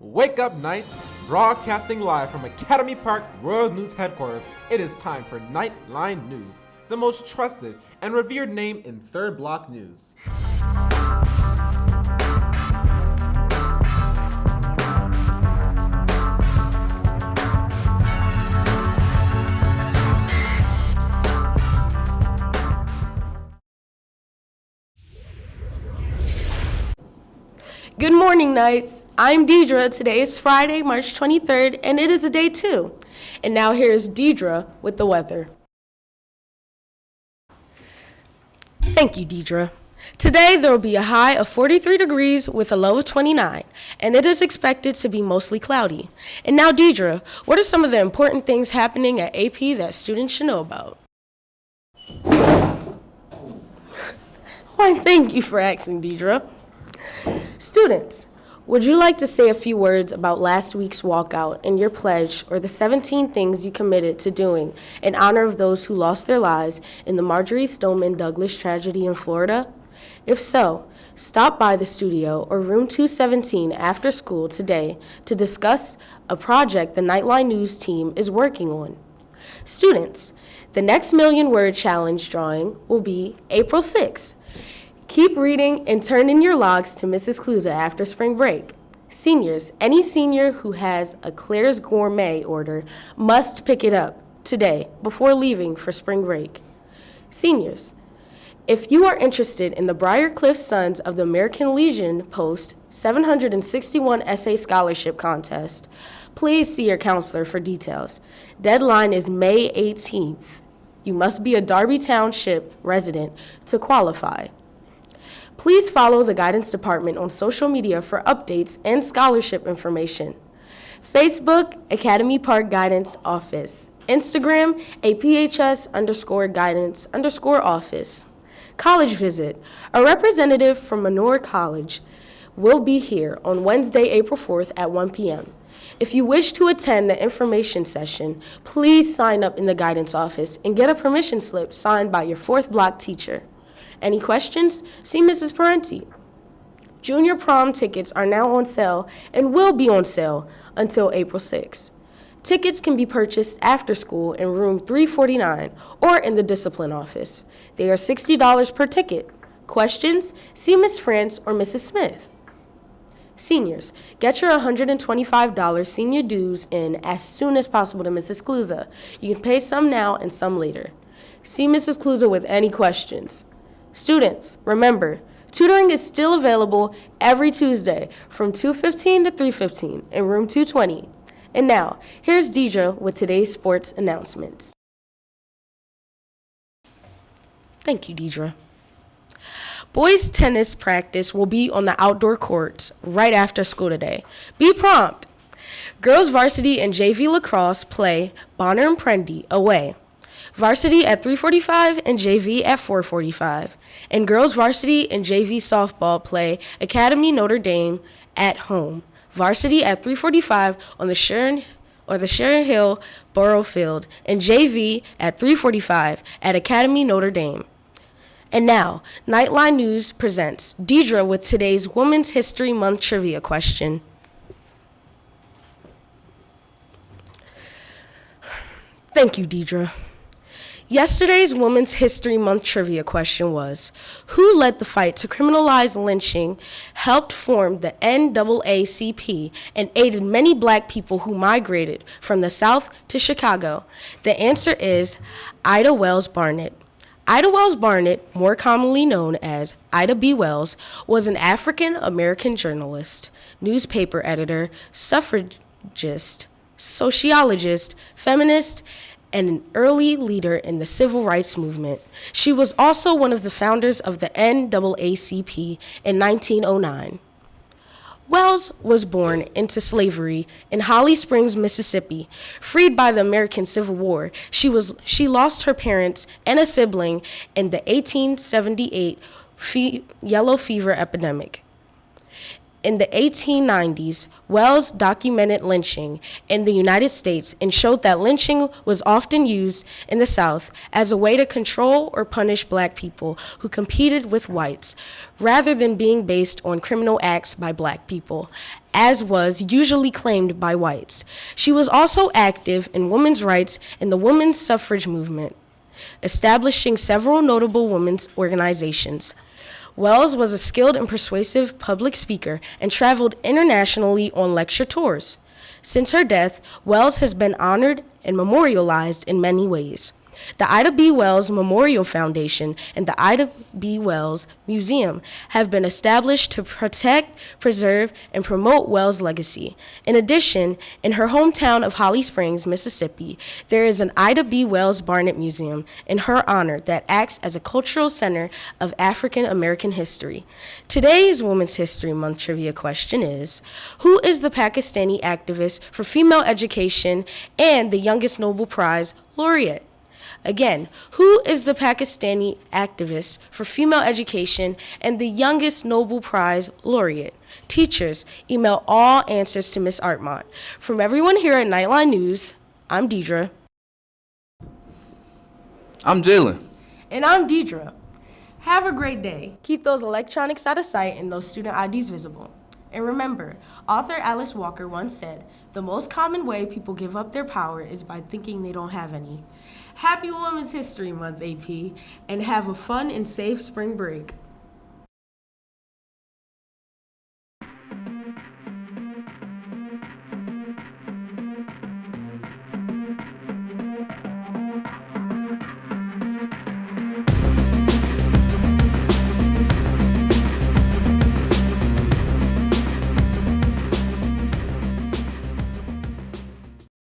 Wake up, Knights! Broadcasting live from Academy Park Royal News Headquarters, it is time for Knightline News, the most trusted and revered name in third block news. Good morning, Knights. I'm Deidra. Today is Friday, March 23rd, and it is a day 2. And now here's Deidra with the weather. Thank you, Deidra. Today there will be a high of 43 degrees with a low of 29, and it is expected to be mostly cloudy. And now, Deidra, what are some of the important things happening at AP that students should know about? Why, thank you for asking, Deidra. Students, would you like to say a few words about last week's walkout and your pledge, or the 17 things you committed to doing in honor of those who lost their lives in the Marjorie Stoneman Douglas tragedy in Florida? If so, stop by the studio or room 217 after school today to discuss a project the Knightline News team is working on. Students, the next million-word challenge drawing will be April 6th. Keep reading and turn in your logs to Mrs. Kluza after spring break. Seniors, any senior who has a Claire's Gourmet order must pick it up today before leaving for spring break. Seniors, if you are interested in the Briarcliff Sons of the American Legion Post 761 Essay Scholarship Contest, please see your counselor for details. Deadline is May 18th. You must be a Darby Township resident to qualify. Please follow the Guidance Department on social media for updates and scholarship information. Facebook, Academy Park Guidance Office. Instagram, APHS_guidance_office. College visit. A representative from Menor College will be here on Wednesday, April 4th at 1 p.m. If you wish to attend the information session, please sign up in the guidance office and get a permission slip signed by your 4th block teacher. Any questions? See Mrs. Parenti. Junior prom tickets are now on sale and will be on sale until April 6th. Tickets can be purchased after school in room 349 or in the discipline office. They are $60 per ticket. Questions? See Ms. France or Mrs. Smith. Seniors, get your $125 senior dues in as soon as possible to Mrs. Kluza. You can pay some now and some later. See Mrs. Kluza with any questions. Students, remember, tutoring is still available every Tuesday from 2:15 to 3:15 in room 220. And now, here's Deidra with today's sports announcements. Thank you, Deidra. Boys tennis practice will be on the outdoor courts right after school today. Be prompt. Girls varsity and JV lacrosse play Bonner and Prendy away. Varsity at 3:45 and JV at 4:45. And girls varsity and JV softball play Academy Notre Dame at home. Varsity at 3:45 on the Sharon Hill Borough Field, and JV at 3:45 at Academy Notre Dame. And now, Knightline News presents Deidra with today's Women's History Month trivia question. Thank you, Deidra. Yesterday's Women's History Month trivia question was, who led the fight to criminalize lynching, helped form the NAACP, and aided many black people who migrated from the South to Chicago? The answer is Ida Wells Barnett. Ida Wells Barnett, more commonly known as Ida B. Wells, was an African-American journalist, newspaper editor, suffragist, sociologist, feminist, and an early leader in the civil rights movement. She was also one of the founders of the NAACP in 1909. Wells was born into slavery in Holly Springs, Mississippi. Freed by the American Civil War, she lost her parents and a sibling in the 1878 yellow fever epidemic. In the 1890s, Wells documented lynching in the United States and showed that lynching was often used in the South as a way to control or punish black people who competed with whites, rather than being based on criminal acts by black people, as was usually claimed by whites. She was also active in women's rights and the women's suffrage movement, establishing several notable women's organizations. Wells was a skilled and persuasive public speaker and traveled internationally on lecture tours. Since her death, Wells has been honored and memorialized in many ways. The Ida B. Wells Memorial Foundation and the Ida B. Wells Museum have been established to protect, preserve, and promote Wells' legacy. In addition, in her hometown of Holly Springs, Mississippi, there is an Ida B. Wells Barnett Museum in her honor that acts as a cultural center of African American history. Today's Women's History Month trivia question is, who is the Pakistani activist for female education and the youngest Nobel Prize laureate? Again, who is the Pakistani activist for female education and the youngest Nobel Prize laureate? Teachers, email all answers to Ms. Artmont. From everyone here at Knightline News, I'm Deidra. I'm Jalen. And I'm Deidra. Have a great day. Keep those electronics out of sight and those student IDs visible. And remember, author Alice Walker once said, the most common way people give up their power is by thinking they don't have any. Happy Women's History Month, AP, and have a fun and safe spring break.